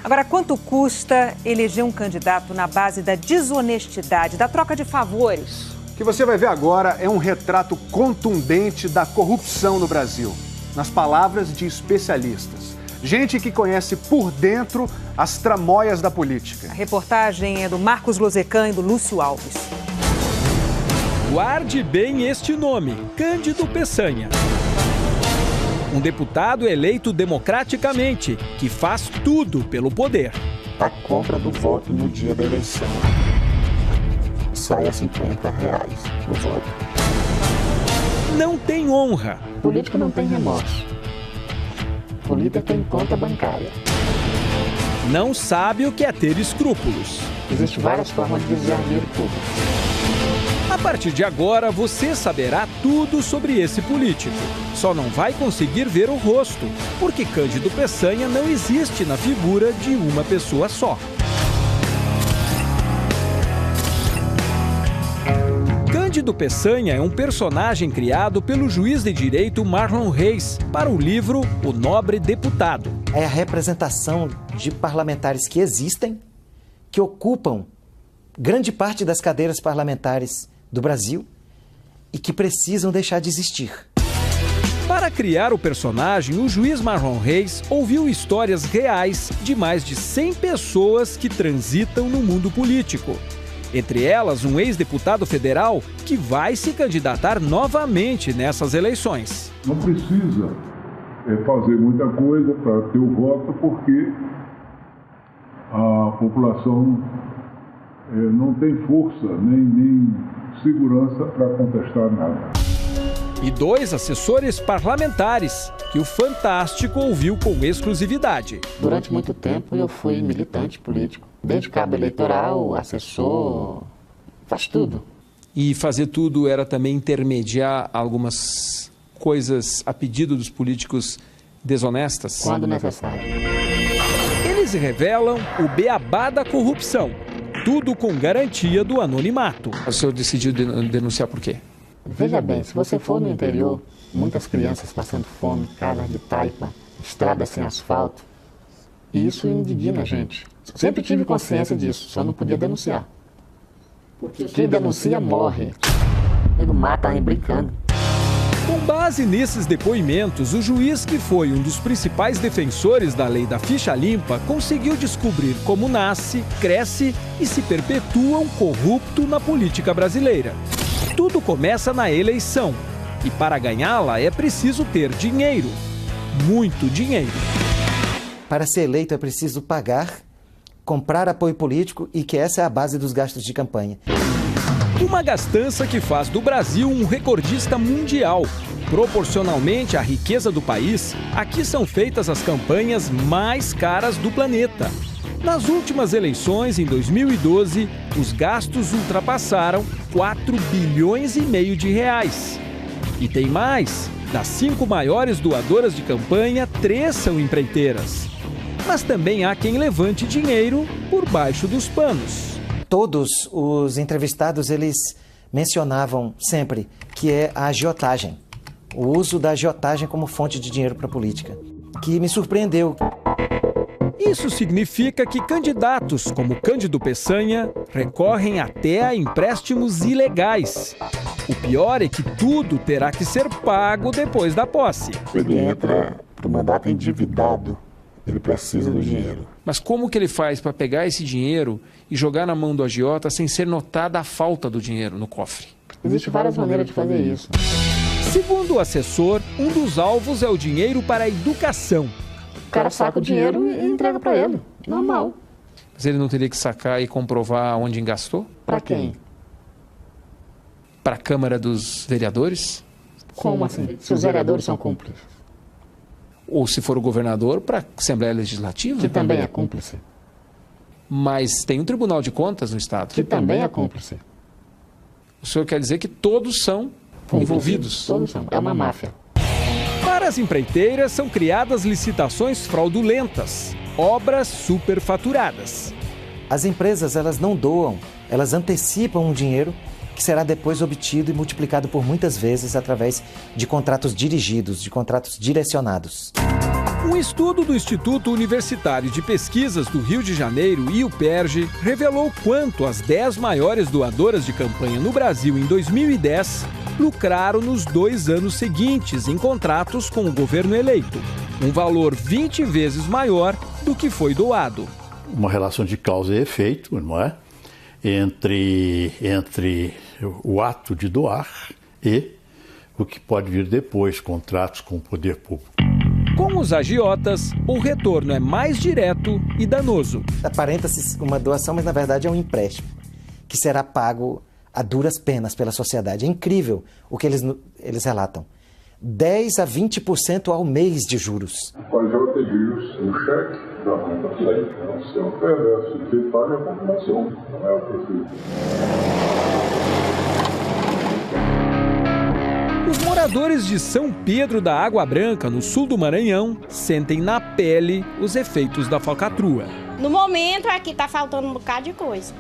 Agora, quanto custa eleger um candidato na base da desonestidade, da troca de favores? O que você vai ver agora é um retrato contundente da corrupção no Brasil, nas palavras de especialistas. Gente que conhece por dentro as tramóias da política. A reportagem é do Marcos Lozecan e do Lúcio Alves. Guarde bem este nome, Cândido Peçanha. Um deputado eleito democraticamente, que faz tudo pelo poder. A compra do voto no dia da eleição sai a R$50 o voto. Não tem honra. Político não tem remorso. Político tem conta bancária. Não sabe o que é ter escrúpulos. Existem várias formas de desviar dinheiro público. A partir de agora, você saberá tudo sobre esse político. Só não vai conseguir ver o rosto, porque Cândido Peçanha não existe na figura de uma pessoa só. Cândido Peçanha é um personagem criado pelo juiz de direito Marlon Reis para o livro O Nobre Deputado. É a representação de parlamentares que existem, que ocupam grande parte das cadeiras parlamentares do Brasil e que precisam deixar de existir. Para criar o personagem, o juiz Marlon Reis ouviu histórias reais de mais de 100 pessoas que transitam no mundo político. Entre elas, um ex-deputado federal que vai se candidatar novamente nessas eleições. Não precisa fazer muita coisa para ter o voto, porque a população não tem força nem segurança para contestar nada. E 2 assessores parlamentares que o Fantástico ouviu com exclusividade. Durante muito tempo eu fui militante político, desde cabo eleitoral, assessor, faz tudo. E fazer tudo era também intermediar algumas coisas a pedido dos políticos desonestas? Quando necessário. Eles revelam o beabá da corrupção. Tudo com garantia do anonimato. O senhor decidiu denunciar por quê? Veja bem, se você for no interior, muitas crianças passando fome, casas de taipa, estradas sem asfalto, e isso indigna a gente. Sempre tive consciência disso, só não podia denunciar. Porque quem denuncia morre. Ele mata aí brincando. Com base nesses depoimentos, o juiz, que foi um dos principais defensores da lei da ficha limpa, conseguiu descobrir como nasce, cresce e se perpetua um corrupto na política brasileira. Tudo começa na eleição. E para ganhá-la é preciso ter dinheiro. Muito dinheiro. Para ser eleito é preciso pagar, comprar apoio político e que essa é a base dos gastos de campanha. Uma gastança que faz do Brasil um recordista mundial. Proporcionalmente à riqueza do país, aqui são feitas as campanhas mais caras do planeta. Nas últimas eleições, em 2012, os gastos ultrapassaram 4,5 bilhões de reais. E tem mais. Das 5 maiores doadoras de campanha, 3 são empreiteiras. Mas também há quem levante dinheiro por baixo dos panos. Todos os entrevistados, eles mencionavam sempre que é a agiotagem. O uso da agiotagem como fonte de dinheiro para a política. Que me surpreendeu. Isso significa que candidatos como Cândido Peçanha recorrem até a empréstimos ilegais. O pior é que tudo terá que ser pago depois da posse. Ele entra para o mandato endividado. Ele precisa do dinheiro. Mas como que ele faz para pegar esse dinheiro e jogar na mão do agiota sem ser notada a falta do dinheiro no cofre? Existem várias maneiras de fazer isso. Segundo o assessor, um dos alvos é o dinheiro para a educação. O cara saca o dinheiro e entrega para ele. Normal. Mas ele não teria que sacar e comprovar onde gastou? Para quem? Para a Câmara dos Vereadores? Como assim? Se os vereadores são cúmplices. Ou se for o governador, para a Assembleia Legislativa? Que também é cúmplice. Mas tem um Tribunal de Contas no Estado. Que também é cúmplice. O senhor quer dizer que todos são envolvidos? Todos são. É uma máfia. Para as empreiteiras são criadas licitações fraudulentas, obras superfaturadas. As empresas, elas não doam, elas antecipam um dinheiro que será depois obtido e multiplicado por muitas vezes através de contratos dirigidos, de contratos direcionados. Um estudo do Instituto Universitário de Pesquisas do Rio de Janeiro e o PERJ revelou quanto as 10 maiores doadoras de campanha no Brasil em 2010 lucraram nos 2 anos seguintes em contratos com o governo eleito. Um valor 20 vezes maior do que foi doado. Uma relação de causa e efeito, não é? Entre o ato de doar e o que pode vir depois, contratos com o poder público. Com os agiotas, o retorno é mais direto e danoso. Aparenta-se uma doação, mas na verdade é um empréstimo, que será pago a duras penas pela sociedade. É incrível o que eles relatam. 10 a 20% ao mês de juros. O agiota diz, o cheque da conta sempre, você oferece, quem paga é a população, não é o prefeito. Os moradores de São Pedro da Água Branca, no sul do Maranhão, sentem na pele os efeitos da falcatrua. No momento aqui tá faltando um bocado de coisa.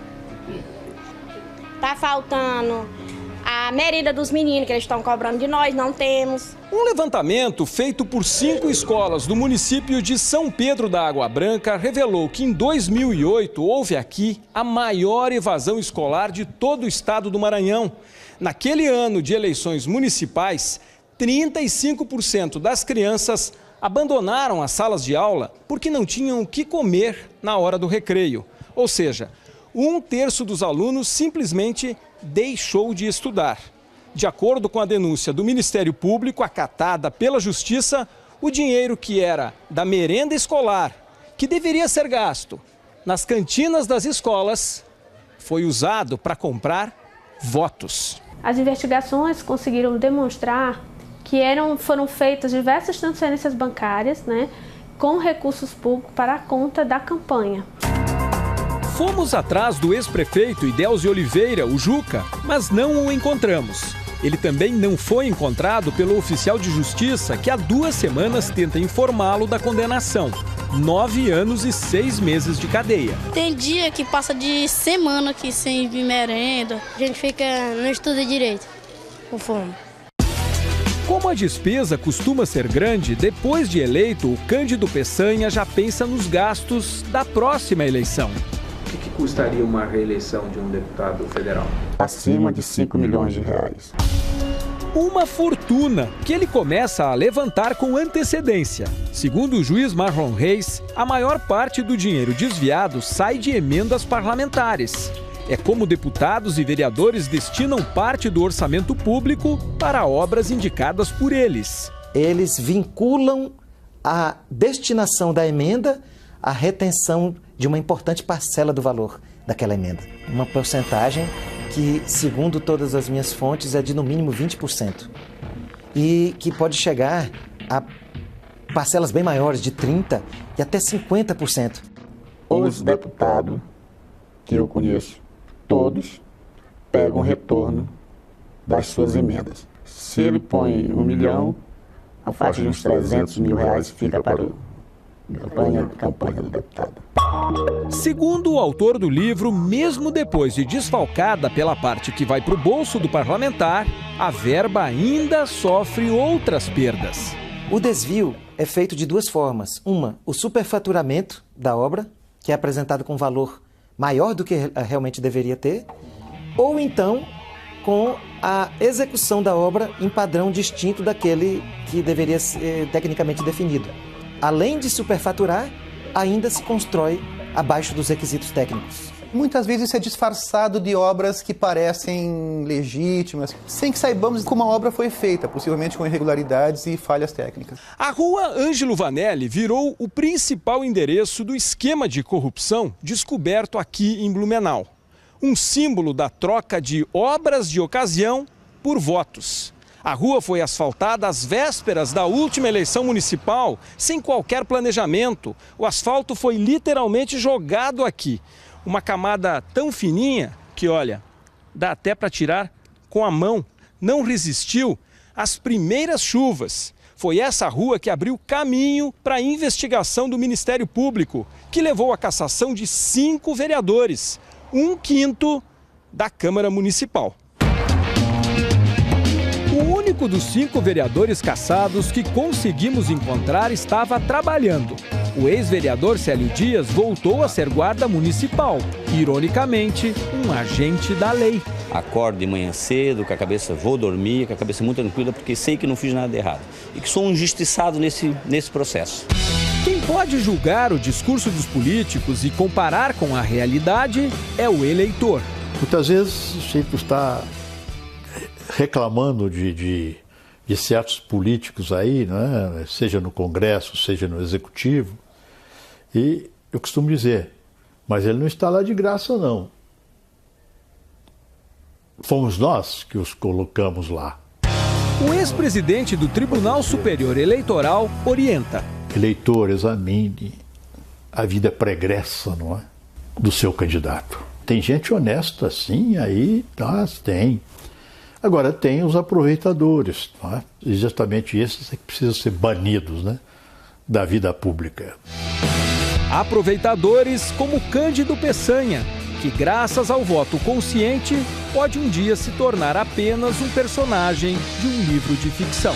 Tá faltando a merenda dos meninos que eles estão cobrando de nós, não temos. Um levantamento feito por 5 escolas do município de São Pedro da Água Branca revelou que em 2008 houve aqui a maior evasão escolar de todo o estado do Maranhão. Naquele ano de eleições municipais, 35% das crianças abandonaram as salas de aula porque não tinham o que comer na hora do recreio. Ou seja, 1/3 dos alunos simplesmente deixou de estudar. De acordo com a denúncia do Ministério Público, acatada pela Justiça, o dinheiro que era da merenda escolar, que deveria ser gasto nas cantinas das escolas, foi usado para comprar votos. As investigações conseguiram demonstrar que foram feitas diversas transferências bancárias, com recursos públicos para a conta da campanha. Fomos atrás do ex-prefeito Idélcio Oliveira, o Juca, mas não o encontramos. Ele também não foi encontrado pelo oficial de justiça que há 2 semanas tenta informá-lo da condenação. 9 anos e 6 meses de cadeia. Tem dia que passa de semana aqui sem vir merenda. A gente não estuda direito, com fome. Como a despesa costuma ser grande, depois de eleito, o Cândido Peçanha já pensa nos gastos da próxima eleição. O que custaria uma reeleição de um deputado federal? Acima de 5 milhões de reais. Uma fortuna que ele começa a levantar com antecedência. Segundo o juiz Marlon Reis, a maior parte do dinheiro desviado sai de emendas parlamentares. É como deputados e vereadores destinam parte do orçamento público para obras indicadas por eles. Eles vinculam a destinação da emenda à retenção de uma importante parcela do valor daquela emenda. Uma porcentagem que, segundo todas as minhas fontes, é de no mínimo 20%. E que pode chegar a parcelas bem maiores, de 30% e até 50%. Os deputados que eu conheço, todos pegam retorno das suas emendas. Se ele põe 1 milhão, a faixa de uns 300 mil reais fica para a campanha do deputado. Segundo o autor do livro, mesmo depois de desfalcada pela parte que vai para o bolso do parlamentar, a verba ainda sofre outras perdas. O desvio é feito de 2 formas. Uma, o superfaturamento da obra, que é apresentado com valor maior do que realmente deveria ter, ou então com a execução da obra em padrão distinto daquele que deveria ser tecnicamente definido. Além de superfaturar, ainda se constrói abaixo dos requisitos técnicos. Muitas vezes isso é disfarçado de obras que parecem legítimas, sem que saibamos como a obra foi feita, possivelmente com irregularidades e falhas técnicas. A rua Ângelo Vanelli virou o principal endereço do esquema de corrupção descoberto aqui em Blumenau. Um símbolo da troca de obras de ocasião por votos. A rua foi asfaltada às vésperas da última eleição municipal, sem qualquer planejamento. O asfalto foi literalmente jogado aqui. Uma camada tão fininha que, olha, dá até para tirar com a mão. Não resistiu às primeiras chuvas. Foi essa rua que abriu caminho para a investigação do Ministério Público, que levou à cassação de 5 vereadores, 1/5 da Câmara Municipal. O único único dos 5 vereadores cassados que conseguimos encontrar estava trabalhando. O ex-vereador Célio Dias voltou a ser guarda municipal, ironicamente, um agente da lei. Acordo de manhã cedo, com a cabeça, vou dormir, com a cabeça muito tranquila, porque sei que não fiz nada de errado. E que sou um injustiçado nesse processo. Quem pode julgar o discurso dos políticos e comparar com a realidade é o eleitor. Muitas vezes o sujeito está reclamando de certos políticos aí, né? Seja no Congresso, seja no Executivo, e eu costumo dizer, mas ele não está lá de graça não. Fomos nós que os colocamos lá. O ex-presidente do Tribunal Superior Eleitoral orienta. Eleitor, examine a vida pregressa, não é? Do seu candidato. Tem gente honesta assim, aí tem. Agora tem os aproveitadores, não é? Exatamente esses que precisam ser banidos, né? Da vida pública. Aproveitadores como Cândido Peçanha, que graças ao voto consciente pode um dia se tornar apenas um personagem de um livro de ficção.